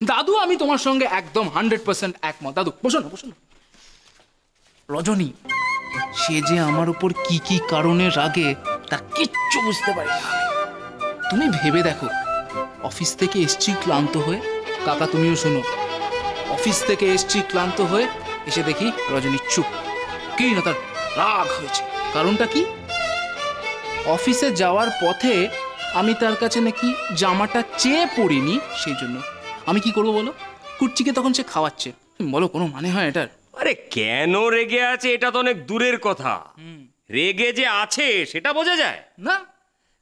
দাদু আমি তোমার সঙ্গে একদম 100% একমত। দাদু বসো না, বসো না। রজনী সে যে আমার উপর কি কি কারণে রাগে তার কিচ্ছু বুঝতে পারি না। তুমি ভেবে দেখো, অফিস থেকে এসছি ক্লান্ত হয়ে, কাকা তুমিও শোনো, অফিস থেকে এসছি ক্লান্ত হয়ে, এসে দেখি রজনী চুপ, কি না তার রাগ হয়েছে। কারণটা কি? অফিসে যাওয়ার পথে আমি তার কাছে নাকি জামাটা চেয়ে পড়িনি, সেই জন্য। আমি কি করবো বলো? কুচ্চিকে তখন সে খাওয়াচ্ছে, বলো কোনো মানে হয় এটার? আরে কেন রেগে আছে এটা তো অনেক দূরের কথা, রেগে যে আছে সেটা বোঝা যায় না।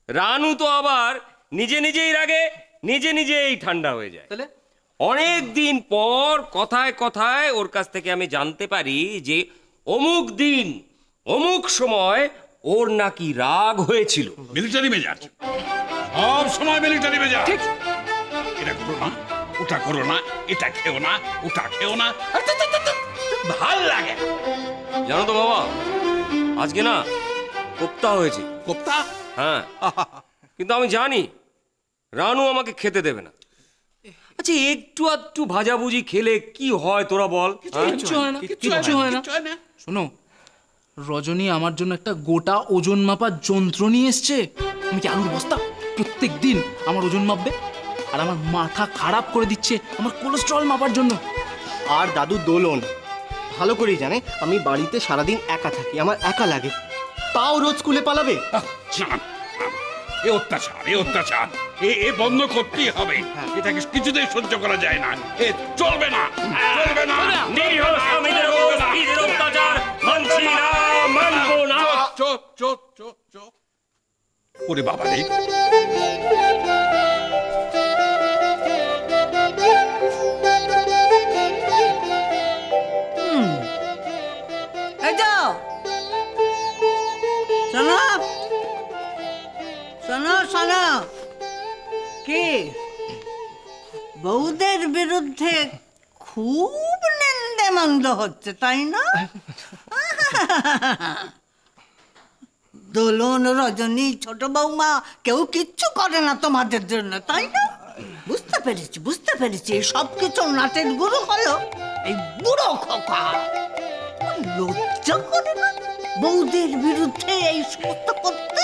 রানু তো আবার নিজে নিজেই রাগে, নিজে নিজেই ঠান্ডা হয়ে যায়। তাহলে অনেক দিন পর কথায় কথায় ওর কাছ থেকে আমি জানতে পারি যে অমুক দিন অমুক সময় ওর নাকি রাগ হয়েছিল। মিলিটারি মেজাজ, সব সময় মিলিটারি মেজাজ। এটা করো না, ওটা করো না, এটা খেও না, ওটা খেও না, ভাল লাগে। জানো তো বাবা, আজকে না কোপ্তা হয়েছে। কোপ্তা? হ্যাঁ, কিন্তু আমি জানি রানু আমাকে খেতে দেবে না। আচ্ছা একটু আধটু ভাজাভুজি খেলে কি হয় তোরা বল? কিচ্ছু হয় না, কিচ্ছু হয় না। শোনো, রজনী আমার জন্য একটা গোটা ওজন মাপার যন্ত্র নিয়ে এসছে। আমি কি আলুর বস্তা? প্রত্যেক দিন আমার ওজন মাপবে, আর আমার মাথা খারাপ করে দিচ্ছে আমার কোলেস্ট্রল মাপার জন্য। আর দাদু দোলন ভালো করেই জানে আমি বাড়িতে সারাদিন একা থাকি, আমার একা লাগে, তাও রোজ স্কুলে পালাবে। এ অত্যাচার, এ অত্যাচার, এ বন্ধ করতেই হবে। এটাকে কিছুতেই সহ্য করা যায় না, এ চলবে না, চলবে না। নিরীহ স্বামীদের উপর স্ত্রীদের অত্যাচার মানছি না, মানবো না। চুপ চুপ চুপ চুপ। ওরে বাবা রে, কি বউদের বিরুদ্ধে খুব নিন্দে মন্দ হচ্ছে, তাই না? দোলন, রজনী, ছোট বৌমা কেউ কিচ্ছু করে না তোমাদের জন্য, তাই না? বুঝতে পেরেছি, বুঝতে পেরেছি। সব কিছু নাটের গুরু হলো এই বুড়ো খোকা। লজ্জা করে না বউদের বিরুদ্ধে এই সমস্ত করতে?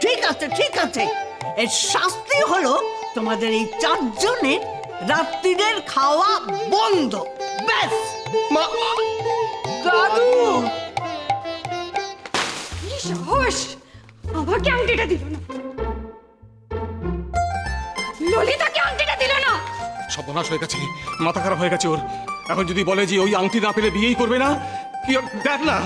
ঠিক আছে, ঠিক আছে, এর শাস্তি হলো তোমাদের এই চারজনের রাত্রিরের খাওয়া বন্ধ। ব্যাস। দাদু সাহস, আমাকে আংটিটা দিল না, ললিতাকে আংটিটা দিল না। সর্বনাশ হয়ে গেছে, মাথা খারাপ হয়ে গেছে ওর। এখন যদি বলে যে ওই আংটি না পেলে বিয়েই করবে না, কি দেখ না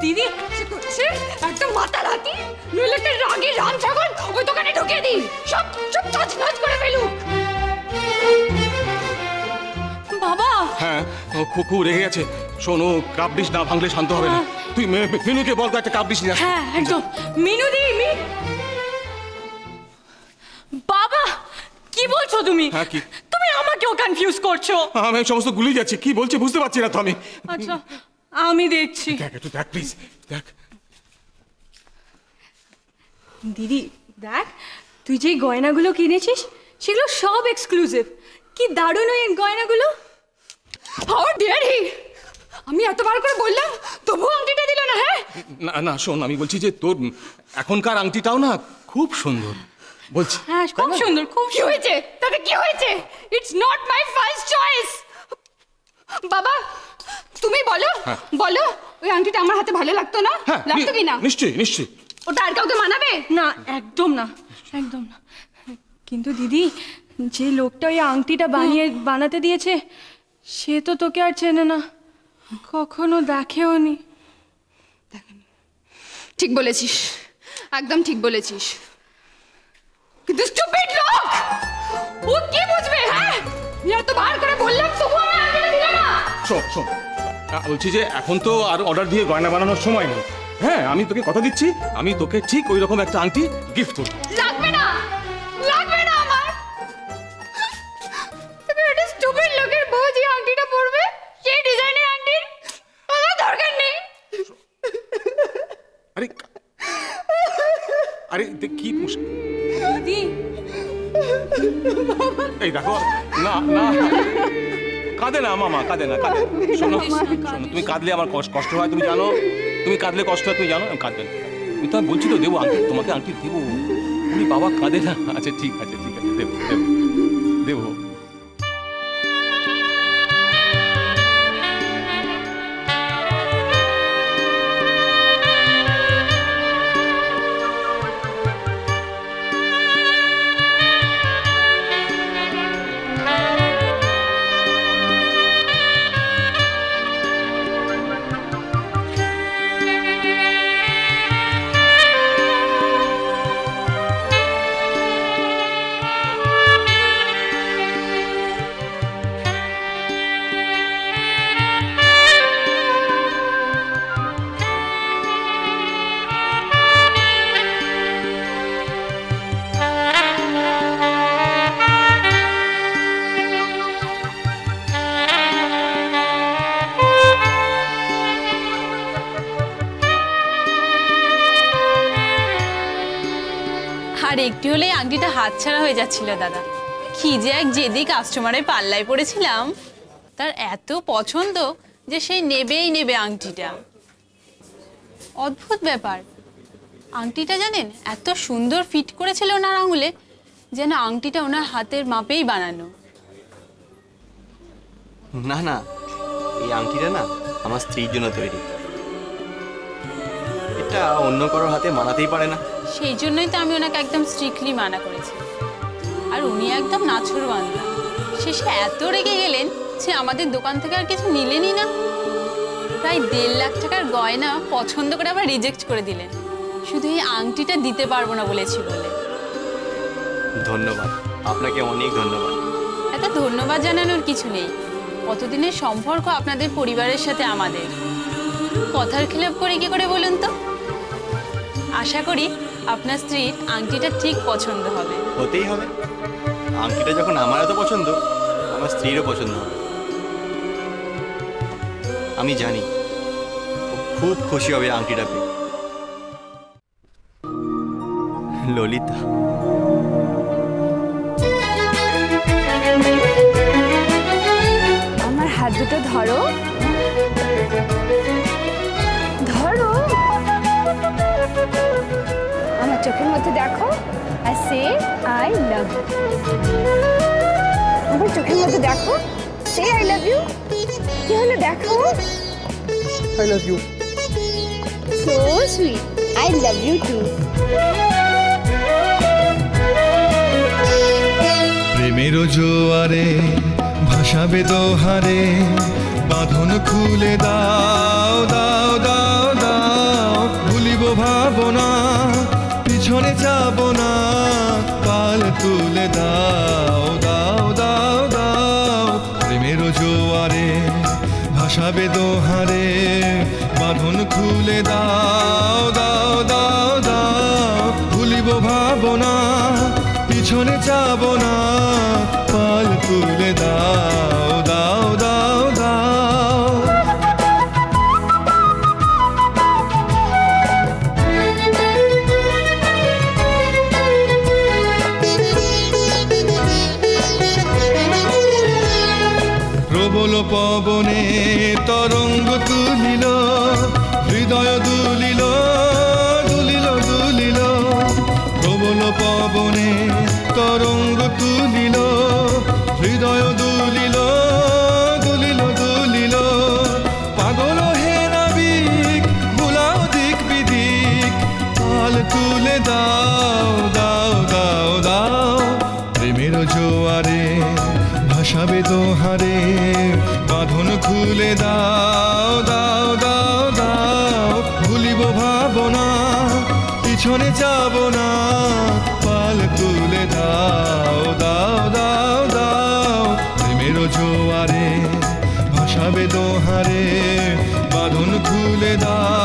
দিদি করছে একদম মাথা রাতি, নইলে রাগে রাম ছাগল ওই দোকানে ঢুকিয়ে দিই, সব সব তছনছ করে ফেলুক। বাবা হ্যাঁ, ও খুব রেগে গেছে। শোনো, কাপ ডিশ না ভাঙলে শান্ত হবে না। তুই মিনুকে বল তো একটা কাপ ডিশ নিয়ে আসতে। হ্যাঁ একদম। মিনু দি, বাবা কি বলছো তুমি? হ্যাঁ কি? তুমি আমাকেও কনফিউজ করছো। আমি সমস্ত গুলিয়ে যাচ্ছি, কি বলছি বুঝতে পারছি না তো আমি। আচ্ছা আমি দেখছি। দেখ একটু দেখ প্লিজ, দেখ। দিদি দেখ, তুই যে গয়নাগুলো কিনেছিস সেগুলো সব এক্সক্লুসিভ। কি দারুণ ওই গয়নাগুলো। How dare he! আমি এতবার করে বললাম তবু আংটিটা দিল না। হ্যাঁ না না শোন, আমি বলছি যে তোর এখনকার আংটিটাও না খুব সুন্দর বলছি। হ্যাঁ খুব সুন্দর। খুব কি হয়েছে তাতে? কি হয়েছে? It's not my first choice. বাবা তুমি বলো, বলো ওই আংটিটা আমার হাতে ভালো লাগতো না? লাগতো কি না? নিশ্চয়ই নিশ্চয়ই। ওটা আর কাউকে মানাবে না? একদম না, একদম না। কিন্তু দিদি, যে লোকটা ওই আংটিটা বানাতে দিয়েছে সে তো তোকে আর চেনে না, কখনো দেখেও নি। ঠিক বলেছিস, একদম ঠিক বলেছিস। কিন্তু স্টুপিড লোক, ও কি বুঝবে? হ্যাঁ এত বার করে বললাম তবু আমি আংটিটা দিল না। শোন শোন, বলছি যে এখন তো আর অর্ডার দিয়ে গয়না বানানোর সময় নেই। হ্যাঁ আমি তোকে কথা দিচ্ছি, আমি তোকে ঠিক ওই রকম একটা আংটি গিফট করব। লাগবে না, লাগবে না আমার। তুমি একটা স্টুপিড লোকের বউ যে আংটিটা পরবে, সেই ডিজাইনের আংটির আমার দরকার নেই। আরে আরে কি মুশকিল। দিদি এই দেখো, না না কাঁদে না মামা, কাঁদে না, কাঁদে না। শোনো শোনো, তুমি কাঁদলে আমার কষ্ট হয়, তুমি জানো, তুমি কাঁদলে কষ্ট হয় তুমি জানো, আমি কাঁদবে না। আমি তো বলছি তো দেবো আংটি, তোমাকে আংটি দেবো। উনি বাবা কাঁদে না। আচ্ছা ঠিক আছে ঠিক আছে, দেবো দেবো দেবো। আর একটু হলেই আংটিটা হাতছাড়া হয়ে যাচ্ছিল দাদা। কি যে এক জেদি কাস্টমারের পাল্লায় পড়েছিলাম, তার এত পছন্দ যে সেই নেবেই নেবে আংটিটা। অদ্ভুত ব্যাপার, আংটিটা জানেন এত সুন্দর ফিট করেছিল ওনার আঙুলে, যেন আংটিটা ওনার হাতের মাপেই বানানো। না না, এই আংটিটা না আমার স্ত্রীর জন্য তৈরি, এটা অন্য কারোর হাতে মানাতেই পারে না। সেই জন্যই তো আমি ওনাকে একদম স্ট্রিক্টলি মানা করেছি। আর উনি একদম নাছোড়বান্দা। শেষে এত রেগে গেলেন যে আমাদের দোকান থেকে আর কিছু নিলেনই না। প্রায় 1.5 লাখ টাকার গয়না পছন্দ করে আবার রিজেক্ট করে দিলেন, শুধু এই আংটিটা দিতে পারবো না বলেছি বলে। ধন্যবাদ, আপনাকে অনেক ধন্যবাদ। এত ধন্যবাদ জানানোর কিছু নেই, কতদিনের সম্পর্ক আপনাদের পরিবারের সাথে আমাদের। কথার খেলাপ করে কি করে বলুন তো? আশা করি আপনার স্ত্রীর আংটিটা ঠিক পছন্দ হবে। হতেই হবে, আংটিটা যখন আমার এত পছন্দ, আমার স্ত্রীরও পছন্দ হবে। আমি জানি ও খুব খুশি হবে আংটিটা পেয়ে। ললিতা, আমার হাত দুটো ধরো, ধরো, আমার চোখের মধ্যে দেখো, আর সে আই লাভ ইউ। আমার চোখের মধ্যে দেখো, সে আই লাভ ইউ। কি হলো দেখো, I love you. So sweet, I love you too. প্রেমের জোয়ারে ভাসাবে দোহারে, বাঁধন খুলে দাও দাও দাও দাও। ভুলিব ভাবনা, পিছনে যাব না, পাল তুলে দাও দাও দাও দাও। প্রেমের জোয়ারে ভাসাবে দোহারে, বাঁধন খুলে দাও দাও দাও দাও। ভুলিব ভাবনা, পিছনে যাব না, পাল তুলে দাও দাও দাও দাও। প্রবল পবনে তরঙ্গ তুলিল, হৃদয় দুলিল দুলিল দুলিল। প্রবল পবনে তরঙ্গ তুলিল, হৃদয় দুলিল দুলিল দুলিল। পাগল হে নাবিক, বুলাও দিক বিদিক, পাল তুলে দাও দাও দাও দাও। প্রেমের জোয়ারে ভাসাবে দোহারে, বাঁধন খুলে দাও দাও দাও দাও। ভুলিব ভাবনা, পিছনে যাব না, পাল তুলে দাও দাও দাও দাও। প্রেমের জোয়ারে ভাসাবে দোহারে, বাঁধন খুলে দাও